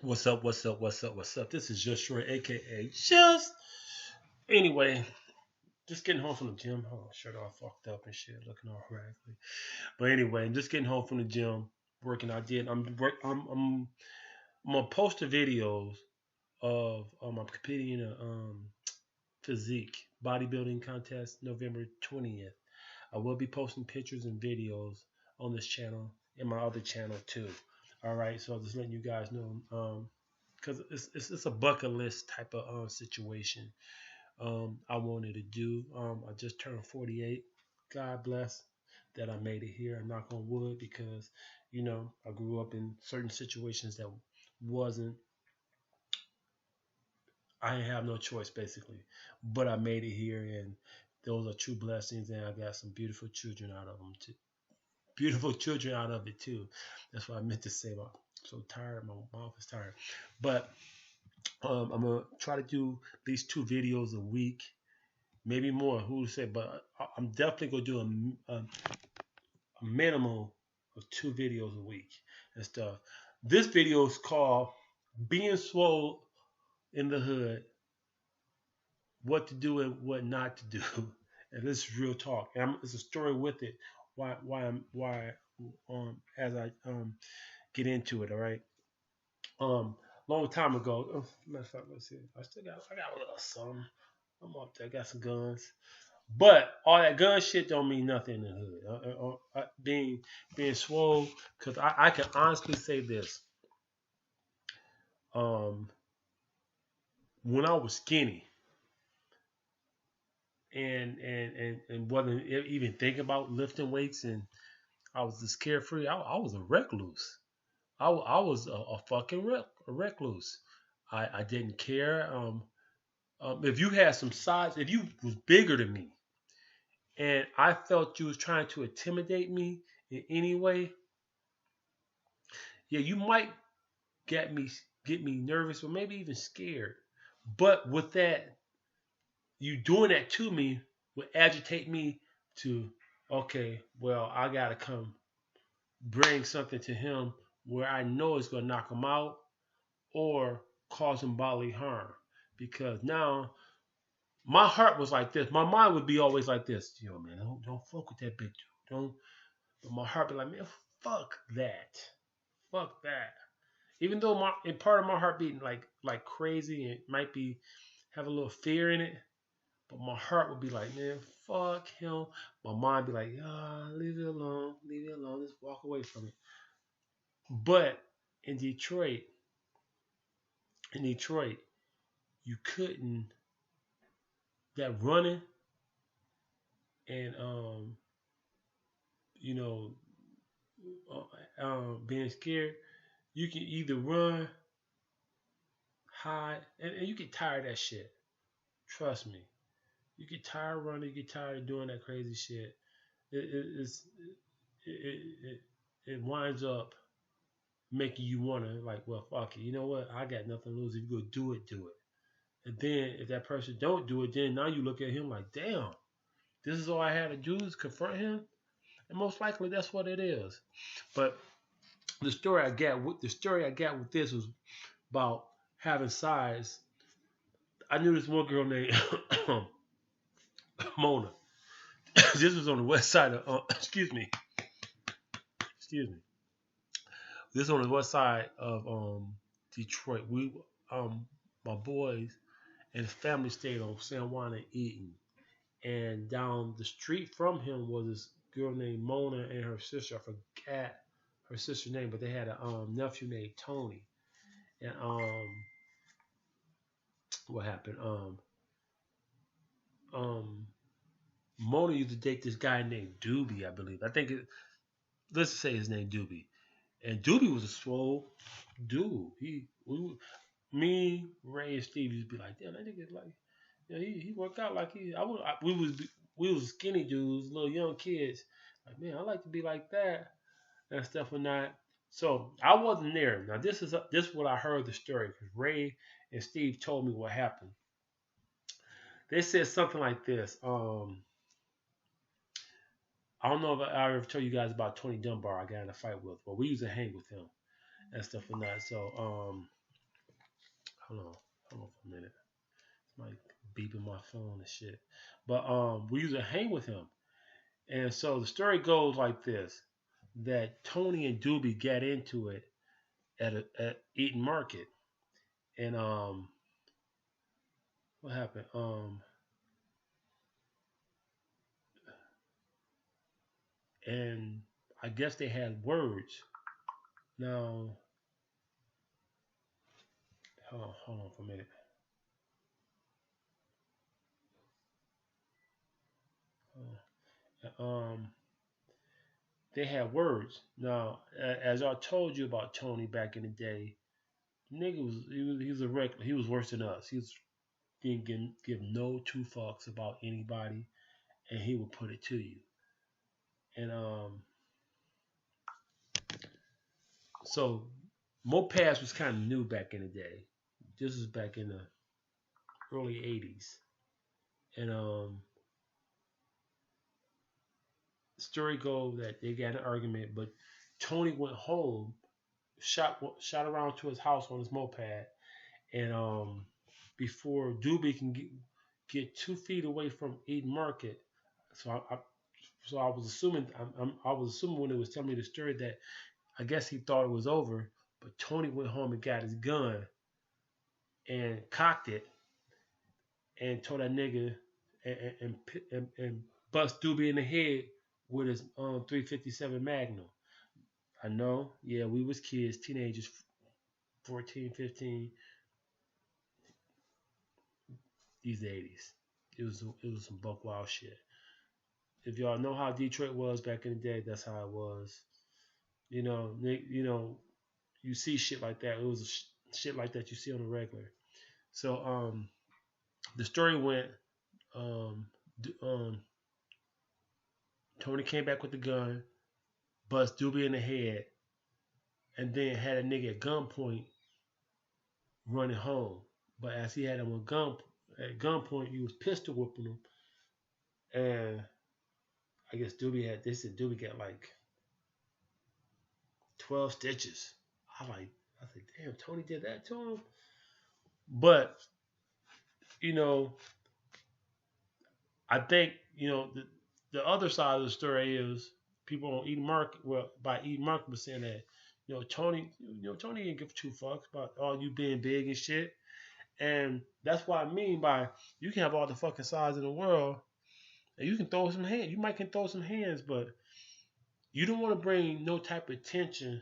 What's up? What's up? What's up? What's up? This is Just Short, aka Just. Anyway, just getting home from the gym. Oh, shirt all fucked up and shit, looking all raggedy. But anyway, I'm just getting home from the gym, working. I did. I'm gonna post the videos of I'm competing in a physique bodybuilding contest November 20th. I will be posting pictures and videos on this channel and my other channel too. All right, so just letting you guys know. Because it's a bucket list type of situation I wanted to do. I just turned 48. God bless that I made it here. Knock on wood, because I grew up in certain situations that wasn't. I didn't have no choice basically, but I made it here, and those are true blessings, and I got some beautiful children out of them too. Beautiful children out of it too. That's what I meant to say. I'm so tired. My mouth is tired, but I'm gonna try to do at least 2 videos a week, maybe more. Who would say? But I'm definitely gonna do a minimum of 2 videos a week and stuff. This video is called "Being Swole in the Hood: What to Do and What Not to Do," and this is real talk. And it's a story with it. Why as I get into it. All right. Long time ago. Matter of fact, let's see. I got a little something. I'm up there. I got some guns. But all that gun shit don't mean nothing in the hood. Being swole, because I can honestly say this. Um, when I was skinny and wasn't even thinking about lifting weights, and I was just carefree, I was a recluse. I was a fucking a recluse. I didn't care. If you had some size, if you was bigger than me, and I felt you was trying to intimidate me in any way, yeah, you might get me get me nervous or maybe even scared. But with that, you doing that to me would agitate me to, okay, well, I gotta come bring something to him where I know it's gonna knock him out or cause him bodily harm. Because now my heart was like this. My mind would be always like this. Man, don't fuck with that big dude. Don't. But my heart be like, man, fuck that. Fuck that. Even though in part of my heart beating like crazy, and it might be have a little fear in it, but my heart would be like, man, fuck him. My mind be like, leave it alone, just walk away from it. But in Detroit, in Detroit, you couldn't that running and you know being scared. You can either run, hide, and you get tired of that shit. Trust me. You get tired of running. You get tired of doing that crazy shit. It, it, it, it winds up making you want to, like, well, fuck it. You know what? I got nothing to lose. If you go do it, do it. And then if that person don't do it, then now you look at him like, damn, this is all I had to do is confront him. And most likely that's what it is. But the story I got with this was about having size. I knew this one girl named Mona. This was on the west side of excuse me. This is on the west side of Detroit. We my boys and his family stayed on San Juan and Eaton. And down the street from him was this girl named Mona and her sister. I forgot her sister's name, but they had a nephew named Tony. And what happened? Um, Mona used to date this guy named Doobie, I believe. Let's say his name Doobie. And Doobie was a swole dude. Me, Ray, and Steve used to be like, damn, that nigga like, he worked out like we was skinny dudes, little young kids. Like, man, I like to be like that and stuff and that. So I wasn't there. Now this is what I heard the story, because Ray and Steve told me what happened. They said something like this. I don't know if I ever told you guys about Tony Dunbar I got in a fight with, but we used to hang with him and stuff and that. So hold on for a minute. It's like beeping my phone and shit. But we used to hang with him, and so the story goes like this: that Tony and Doobie got into it at Eaton Market, and what happened? And I guess they had words. Now, hold on for a minute. They had words. Now, as I told you about Tony back in the day, nigga he was a wreck. He was worse than us. He was didn't give no two fucks about anybody, and he would put it to you. And so Moe Pass was kind of new back in the day. This was back in the early '80s, and story goes that they got an argument, but Tony went home, shot around to his house on his moped, and before Doobie can get 2 feet away from Eden Market, so I was assuming I was assuming when it was telling me the story that I guess he thought it was over, but Tony went home and got his gun and cocked it and told that nigga and bust Doobie in the head with his 357 Magnum. I know, yeah, we was kids, teenagers, 14, 15, these 80s. It was some buck wild shit. If y'all know how Detroit was back in the day, that's how it was. You see shit like that. It was shit like that you see on the regular. So the story went um, Tony came back with the gun, bust Doobie in the head, and then had a nigga at gunpoint running home. But as he had him at gunpoint, he was pistol whipping him, and I guess they said Doobie got like 12 stitches. I said, damn, Tony did that to him. But I think the other side of the story is people on Eden Market. Well, by Eden Market was saying that Tony didn't give 2 fucks about all you being big and shit. And that's what I mean by you can have all the fucking size in the world, and you can throw some hands. You might can throw some hands, but you don't want to bring no type of attention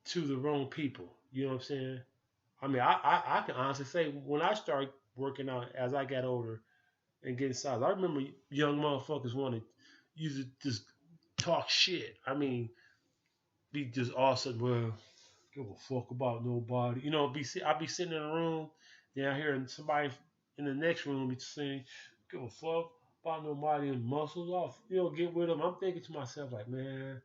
to the wrong people. You know what I'm saying? I mean, I can honestly say when I started working out as I got older and getting size, I remember young motherfuckers wanted you to just talk shit. I mean, be just all of a sudden, well, give a fuck about nobody. I'd be sitting in a room, then I hear somebody in the next room be saying, give a fuck about nobody and muscles off. Get with them. I'm thinking to myself like, man,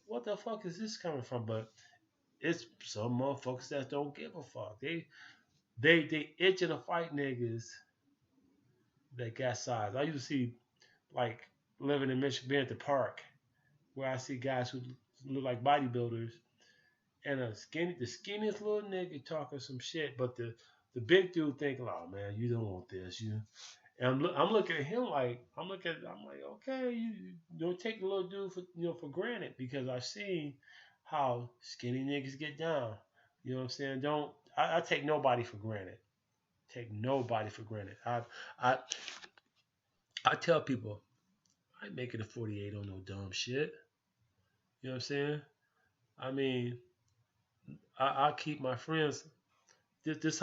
what the fuck is this coming from? But it's some motherfuckers that don't give a fuck. They itching to fight niggas that got size. I used to see like living in Michigan, being at the park, where I see guys who look like bodybuilders, and the skinniest little nigga talking some shit, but the big dude thinking, oh man, you don't want this, And I'm looking at him like I'm like, okay, you don't take the little dude for granted because I've seen how skinny niggas get down. You know what I'm saying? I take nobody for granted. Take nobody for granted. I tell people I ain't making a 48 on no dumb shit. You know what I'm saying? I mean, I keep my friends. This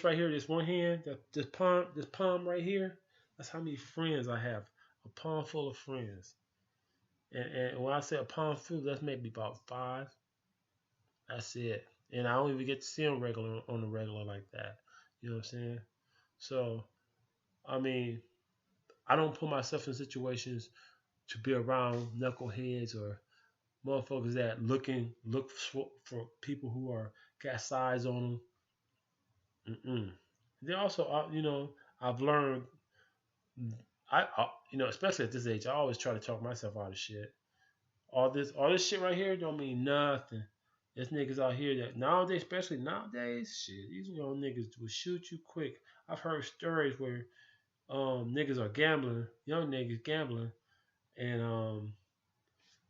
right here, this one hand, this palm right here. That's how many friends I have. A palm full of friends. And when I say a palm full, that's maybe about 5. That's it. And I don't even get to see them on the regular like that. You know what I'm saying? So, I mean, I don't put myself in situations to be around knuckleheads or motherfuckers that look for people who got size on them. They also, I've learned, especially at this age, I always try to talk myself out of shit. All this shit right here don't mean nothing There's niggas out here that nowadays, especially nowadays, shit, these young niggas will shoot you quick. I've heard stories where niggas are gambling, young niggas gambling, and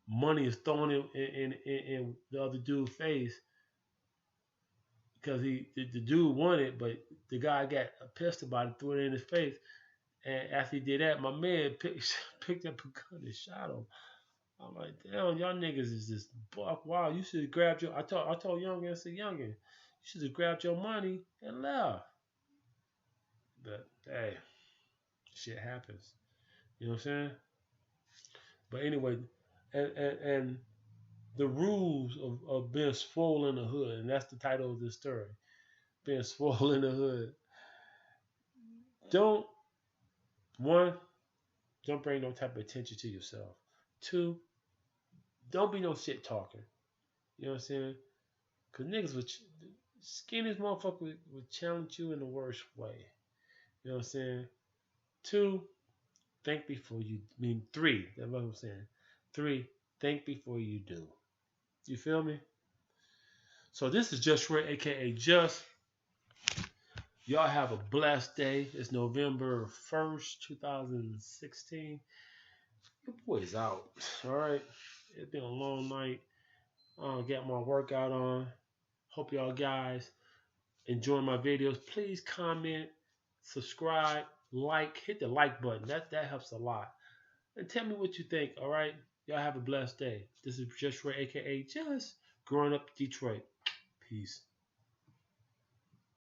money is thrown in the other dude's face because the dude won it, but the guy got pissed about it, threw it in his face, and after he did that, my man picked up a gun and shot him. I'm like, damn, y'all niggas is just buck wild. You should have grabbed your. I told Youngin, I said, Youngin, you should have grabbed your money and left. But hey, shit happens. You know what I'm saying? But anyway, and the rules of being swole in the hood, and that's the title of this story. Being swole in the hood. Don't bring no type of attention to yourself. Two, don't be no shit talker. You know what I'm saying? Cause niggas would skinny motherfucker would challenge you in the worst way. You know what I'm saying? Two, think before you. I mean, three. That's what I'm saying. Three, think before you do. You feel me? So this is Just Ray, aka Just. Y'all have a blessed day. It's November 1st, 2016. Your boy's out. All right. It's been a long night. Get my workout on. Hope y'all guys enjoy my videos. Please comment, subscribe, like, hit the like button. That helps a lot. And tell me what you think. All right. Y'all have a blessed day. This is Just Ray, aka Just growing up Detroit. Peace.